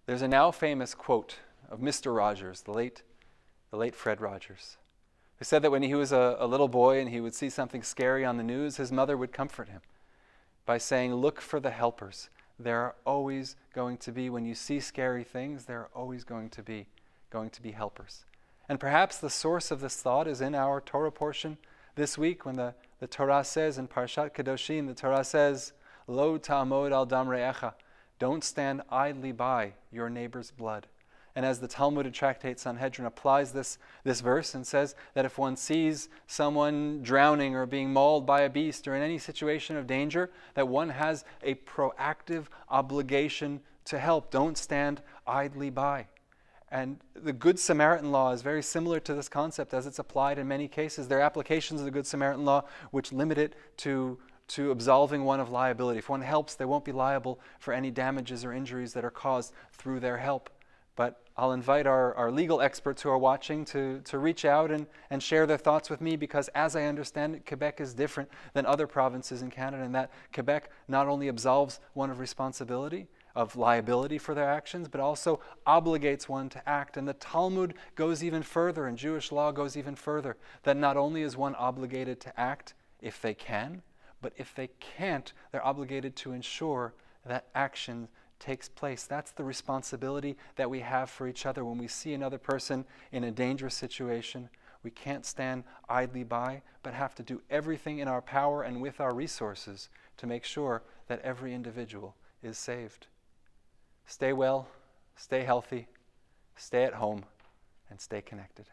There's a now famous quote of Mr. Rogers, the late Fred Rogers, who said that when he was a little boy and he would see something scary on the news, his mother would comfort him by saying, look for the helpers. There are always going to be, when you see scary things, there are always going to be helpers. And perhaps the source of this thought is in our Torah portion this week when the Torah says in Parshat Kedoshim, the Torah says, Lo ta'amod al dam re'echa, don't stand idly by your neighbor's blood. And as the Talmudic tractate Sanhedrin applies this verse and says that if one sees someone drowning or being mauled by a beast or in any situation of danger, that one has a proactive obligation to help. Don't stand idly by. And the Good Samaritan law is very similar to this concept as it's applied in many cases. There are applications of the Good Samaritan law which limit it to absolving one of liability. If one helps, they won't be liable for any damages or injuries that are caused through their help. But I'll invite our legal experts who are watching to reach out and share their thoughts with me, because as I understand it, Quebec is different than other provinces in Canada in that Quebec not only absolves one of responsibility, of liability for their actions, but also obligates one to act. And the Talmud goes even further, and Jewish law goes even further, that not only is one obligated to act if they can, but if they can't, they're obligated to ensure that action takes place. That's the responsibility that we have for each other. When we see another person in a dangerous situation, we can't stand idly by, but have to do everything in our power and with our resources to make sure that every individual is saved. Stay well, stay healthy, stay at home, and stay connected.